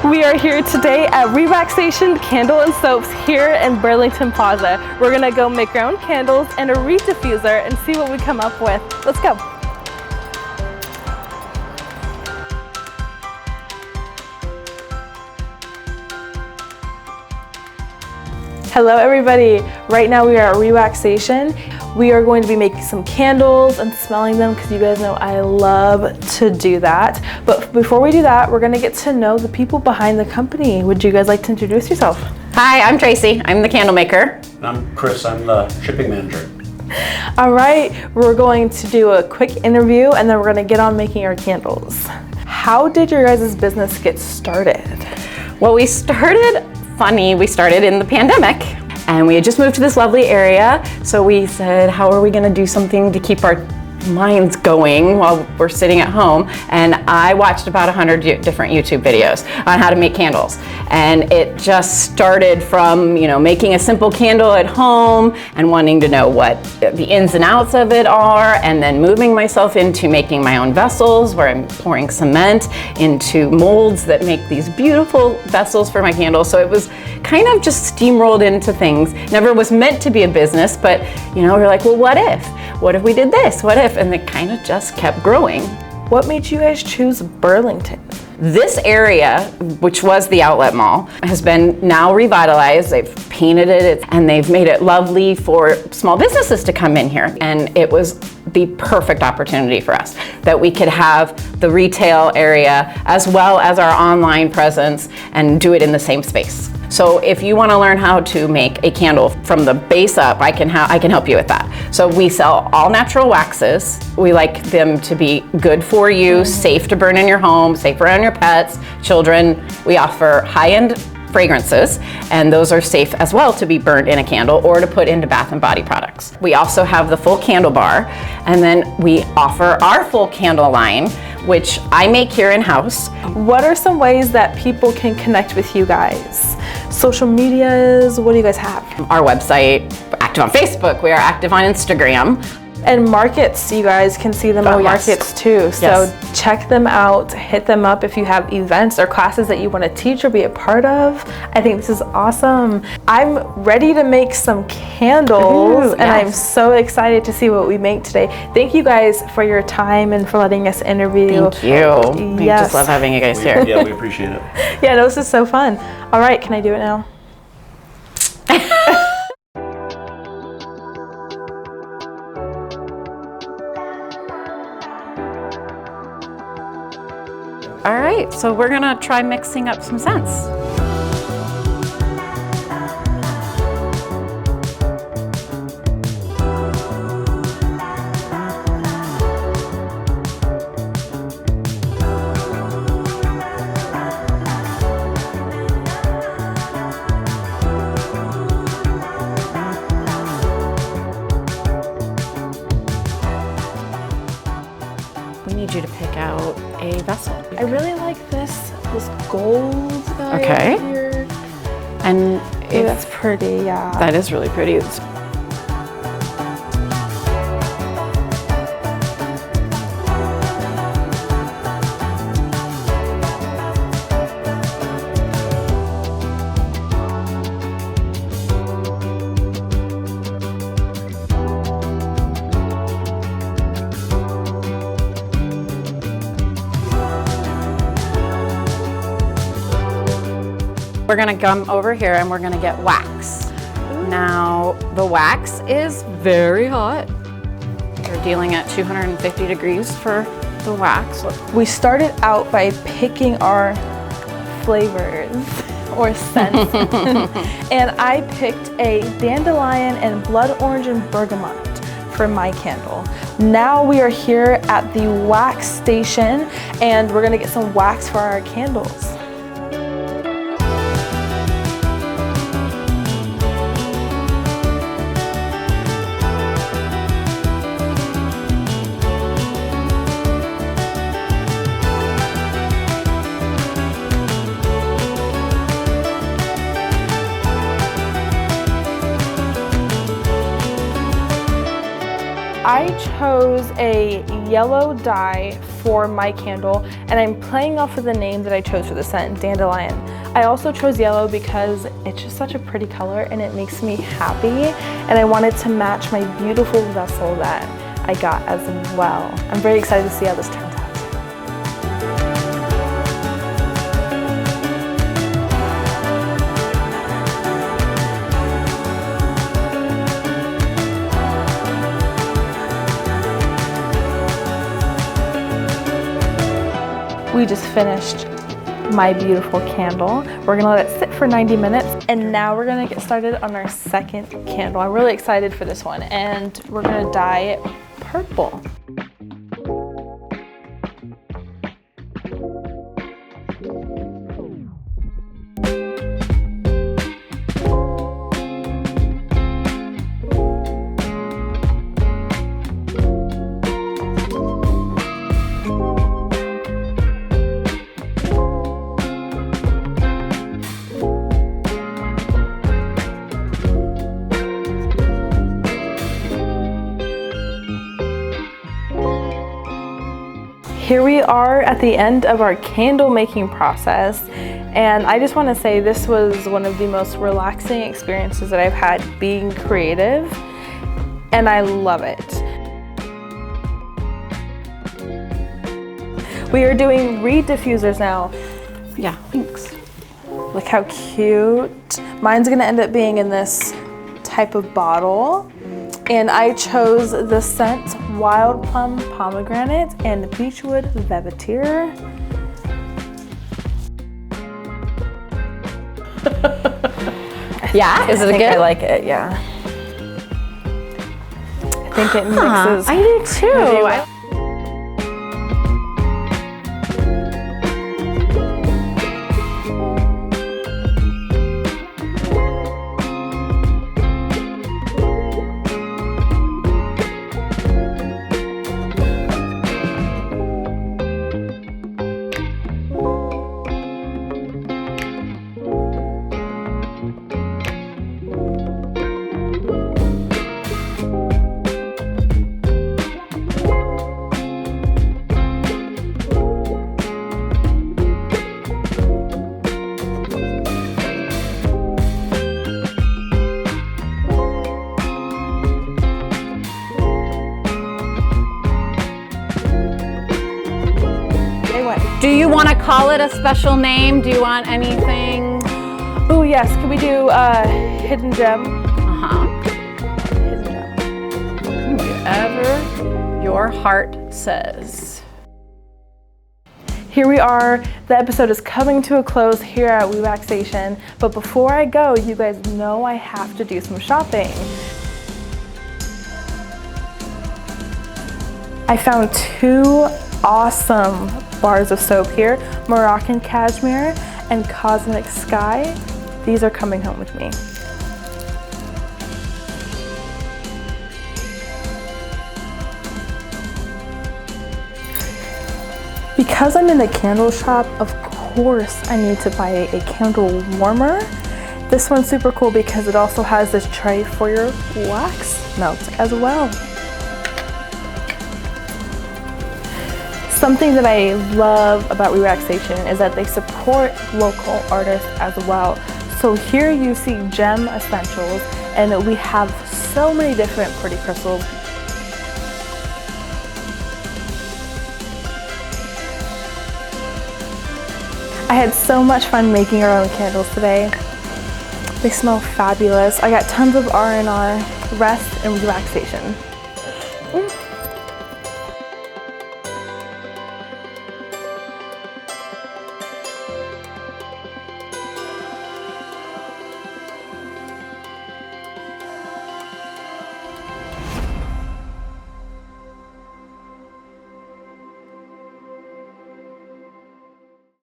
We are here today at Rewaxation Candle and Soaps here in Burlington Plaza. We're gonna go make our own candles and a reed diffuser and see what we come up with. Let's go. Hello everybody. Right now we are at Rewaxation. We are going to be making some candles and smelling them because you guys know I love to do that. But before we do that, we're gonna get to know the people behind the company. Would you guys like to introduce yourself? Hi, I'm Tracy. I'm the candle maker. I'm Chris. I'm the shipping manager. All right, we're going to do a quick interview and then we're gonna get on making our candles. How did your guys' business get started? Well, we started in the pandemic. And we had just moved to this lovely area, so we said, how are we gonna do something to keep our minds going while we're sitting at home? And I watched about 100 different YouTube videos on how to make candles. And it just started from, making a simple candle at home and wanting to know what the ins and outs of it are, and then moving myself into making my own vessels where I'm pouring cement into molds that make these beautiful vessels for my candles. So it was kind of just steamrolled into things. Never was meant to be a business, but we're like, well, what if? What if we did this? What if? And it kind of just kept growing. What made you guys choose Burlington? This area, which was the outlet mall, has been now revitalized. They've painted it and they've made it lovely for small businesses to come in here. And it was the perfect opportunity for us that we could have the retail area as well as our online presence and do it in the same space. So if you want to learn how to make a candle from the base up, I can help you with that. So we sell all natural waxes. We like them to be good for you, safe to burn in your home, safe around your pets, children. We offer high-end fragrances, and those are safe as well to be burned in a candle or to put into bath and body products. We also have the full candle bar, and then we offer our full candle line, which I make here in-house. What are some ways that people can connect with you guys? Social medias, what do you guys have? Our website, active on Facebook, we are active on Instagram. And markets, you guys can see them at markets too. So check them out, hit them up if you have events or classes that you want to teach or be a part of. I think this is awesome. I'm ready to make some candles and I'm so excited to see what we make today. Thank you guys for your time and for letting us interview. Thank you. We just love having you guys here. Yeah, we appreciate it. Yeah, no, this is so fun. All right, can I do it now? All right, so we're gonna try mixing up some scents. We need you to pick out a vessel. I really like this gold guy right here. And that's pretty, yeah. That is really pretty. We're gonna come over here and we're gonna get wax. Now, the wax is very hot. We're dealing at 250 degrees for the wax. We started out by picking our flavors or scents. And I picked a dandelion and blood orange and bergamot for my candle. Now we are here at the wax station and we're gonna get some wax for our candles. I chose a yellow dye for my candle, and I'm playing off of the name that I chose for the scent, Dandelion. I also chose yellow because it's just such a pretty color and it makes me happy, and I wanted to match my beautiful vessel that I got as well. I'm very excited to see how this turns out. We just finished my beautiful candle. We're gonna let it sit for 90 minutes, and now we're gonna get started on our second candle. I'm really excited for this one, and we're gonna dye it purple. Here we are at the end of our candle making process, and I just want to say this was one of the most relaxing experiences that I've had being creative, and I love it. We are doing reed diffusers now. Yeah, thanks. Look how cute. Mine's gonna end up being in this type of bottle, and I chose the scent Wild Plum Pomegranate and Beechwood Velveteer. Yeah, is it good? I like it, yeah. I think it mixes. I do too. Do you want to call it a special name? Do you want anything? Oh yes, can we do hidden gem? Hidden gem. Whatever your heart says. Here we are. The episode is coming to a close here at Rewaxation, but before I go, you guys know I have to do some shopping. I found 2 awesome bars of soap here, Moroccan Cashmere and Cosmic Sky. These are coming home with me. Because I'm in the candle shop, of course I need to buy a candle warmer. This one's super cool because it also has this tray for your wax melt as well. Something that I love about Rewaxation is that they support local artists as well. So here you see gem essentials, and we have so many different pretty crystals. I had so much fun making our own candles today. They smell fabulous. I got tons of R&R, rest, and relaxation.